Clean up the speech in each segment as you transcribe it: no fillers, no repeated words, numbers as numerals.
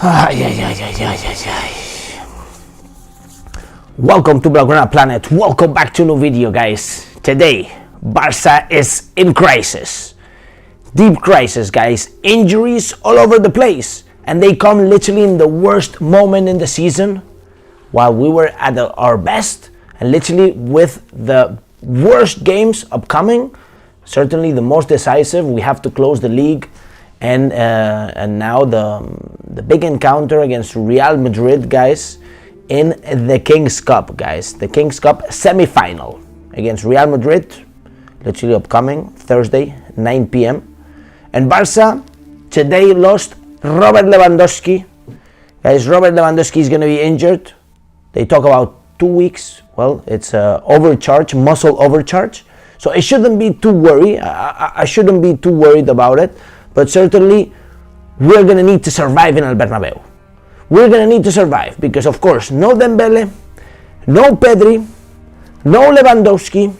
Ay, ay, ay, ay, ay, ay, ay. Welcome to Blaugrana Planet. Welcome back to a new video, guys. Today, Barça is in crisis. Deep crisis, guys. Injuries all over the place. And they come literally in the worst moment in the season, while we were at our best, and literally with the worst games upcoming, certainly the most decisive. We have to close the league, and now the big encounter against Real Madrid, guys, in the King's Cup, guys. The King's Cup semi-final against Real Madrid, literally upcoming Thursday, 9 p.m. And Barça today lost Robert Lewandowski. Guys, Robert Lewandowski is going to be injured. They talk about 2 weeks. Well, it's overcharge, muscle overcharge. So I shouldn't be too worried. I shouldn't be too worried about it. But certainly, we're going to need to survive in El Bernabeu. We're going to need to survive because, of course, no Dembele, no Pedri, no Lewandowski,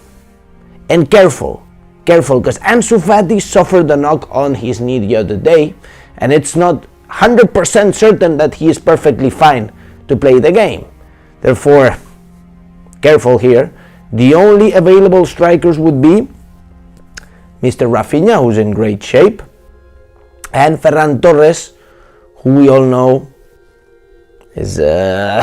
and careful, because Ansu Fati suffered a knock on his knee the other day, and it's not 100% certain that he is perfectly fine to play the game. Therefore, careful here. The only available strikers would be Mr. Rafinha, who's in great shape, and Ferran Torres, who we all know is a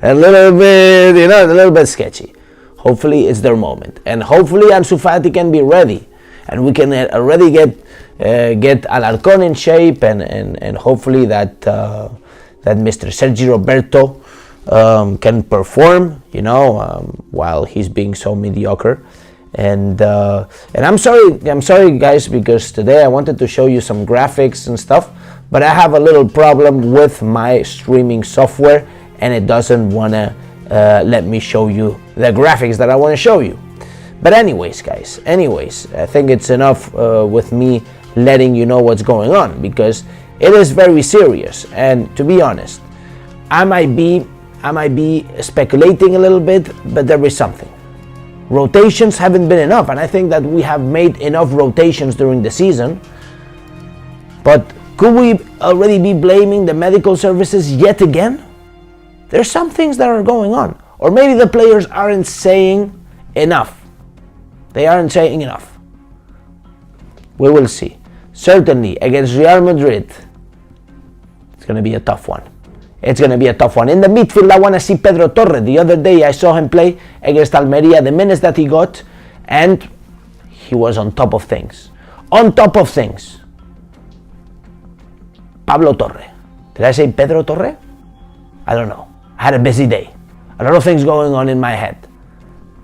little bit sketchy. Hopefully it's their moment, and hopefully Ansu Fati can be ready, and we can already get Alarcón in shape, and hopefully that Mr. Sergi Roberto can perform, while he's being so mediocre. And I'm sorry guys, because today I wanted to show you some graphics and stuff, but I have a little problem with my streaming software, and it doesn't want to let me show you the graphics that I want to show you. But anyways, guys, I think it's enough with me letting you know what's going on, because it is very serious. And to be honest, I might be speculating a little bit, but there is something. Rotations haven't been enough, and I think that we have made enough rotations during the season. But could we already be blaming the medical services yet again? There's some things that are going on. Or maybe the players aren't saying enough. They aren't saying enough. We will see. Certainly, against Real Madrid, it's going to be a tough one. It's going to be a tough one. In the midfield, I want to see Pedro Torre. The other day, I saw him play against Almeria, the minutes that he got, and he was on top of things. On top of things. Pablo Torre. Did I say Pedro Torre? I don't know. I had a busy day. A lot of things going on in my head.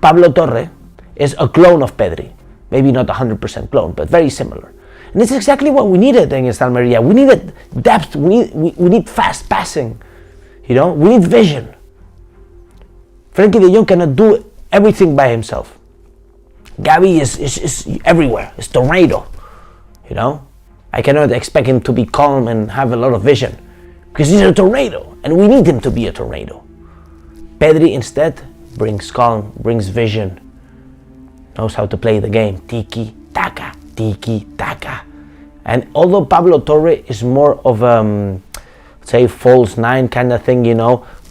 Pablo Torre is a clone of Pedri. Maybe not 100% clone, but very similar. And it's exactly what we needed against Almeria. We needed depth. We need fast passing. We need vision. Frenkie de Jong cannot do everything by himself. Gavi is everywhere. It's tornado. I cannot expect him to be calm and have a lot of vision, because he's a tornado, and we need him to be a tornado. Pedri instead brings calm, brings vision, knows how to play the game. Tiki taka. And although Pablo Torre is more of say false nine kind of thing,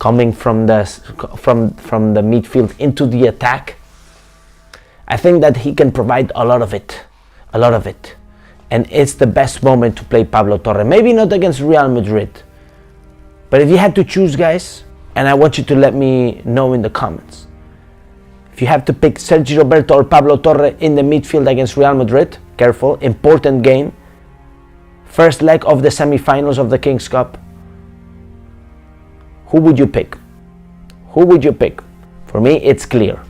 coming from the midfield into the attack, I think that he can provide a lot of it. And it's the best moment to play Pablo Torre. Maybe not against Real Madrid, but if you had to choose, guys, and I want you to let me know in the comments, if you have to pick Sergi Roberto or Pablo Torre in the midfield against Real Madrid, careful, important game, first leg of the semi-finals of the King's Cup, who would you pick? For me, it's clear.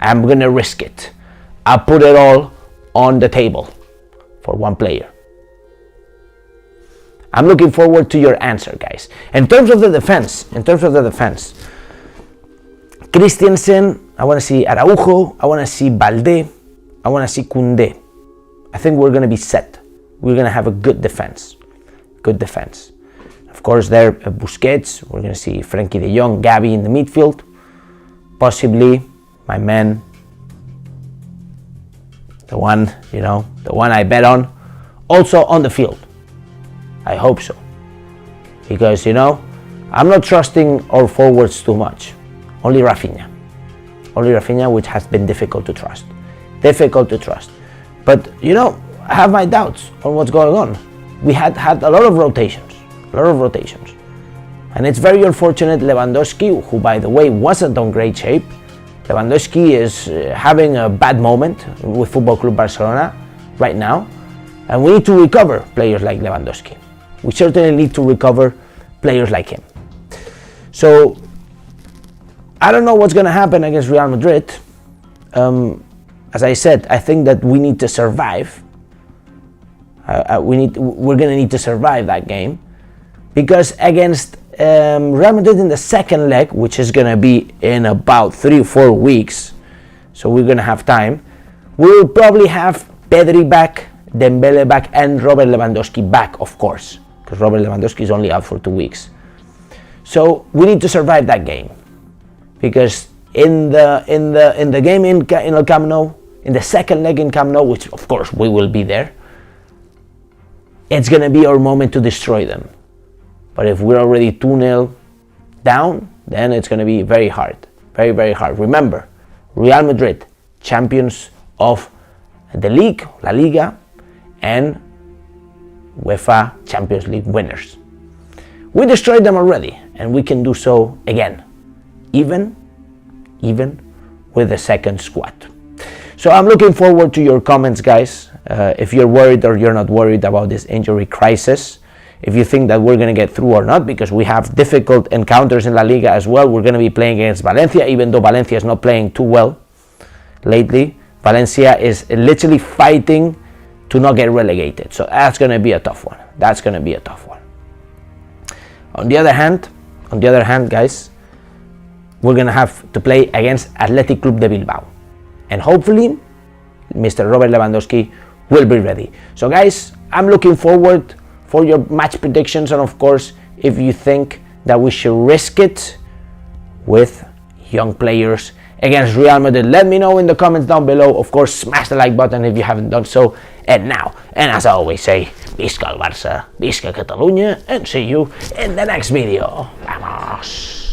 I'm gonna risk it. I'll put it all on the table for one player. I'm looking forward to your answer, guys. In terms of the defense, Christensen, I want to see Araujo, I want to see Balde, I want to see Koundé. I think we're going to be set. We're going to have a good defense. Of course, there Busquets, we're going to see Frenkie de Jong, Gavi in the midfield. Possibly my man, the one I bet on, also on the field. I hope so. Because, I'm not trusting our forwards too much. Only Rafinha, which has been difficult to trust. But, I have my doubts on what's going on. We had a lot of rotations. And it's very unfortunate Lewandowski, who by the way wasn't on great shape. Lewandowski is having a bad moment with Football Club Barcelona right now. And we need to recover players like Lewandowski. We certainly need to recover players like him. So, I don't know what's going to happen against Real Madrid. As I said, I think that we need to survive. We're going to need to survive that game. Because against Real Madrid in the second leg, which is going to be in about 3 or 4 weeks, so we're going to have time, we'll probably have Pedri back, Dembele back, and Robert Lewandowski back, of course, because Robert Lewandowski is only out for 2 weeks. So we need to survive that game, because in the game in El Camp Nou, in the second leg in Camp Nou, which of course we will be there, it's going to be our moment to destroy them. But if we're already 2-0 down, then it's going to be very hard. Very, very hard. Remember, Real Madrid, champions of the league, La Liga, and UEFA Champions League winners. We destroyed them already, and we can do so again, even with the second squad. So I'm looking forward to your comments, guys. If you're worried or you're not worried about this injury crisis, if you think that we're going to get through or not, because we have difficult encounters in La Liga as well. We're going to be playing against Valencia, even though Valencia is not playing too well lately. Valencia is literally fighting to not get relegated. So that's going to be a tough one. On the other hand, guys, we're going to have to play against Athletic Club de Bilbao. And hopefully, Mr. Robert Lewandowski will be ready. So guys, I'm looking forward for your match predictions, and of course, if you think that we should risk it with young players against Real Madrid, let me know in the comments down below. Of course, smash the like button if you haven't done so. And as I always say, Visca el Barça, Visca Catalunya, and see you in the next video. Vamos!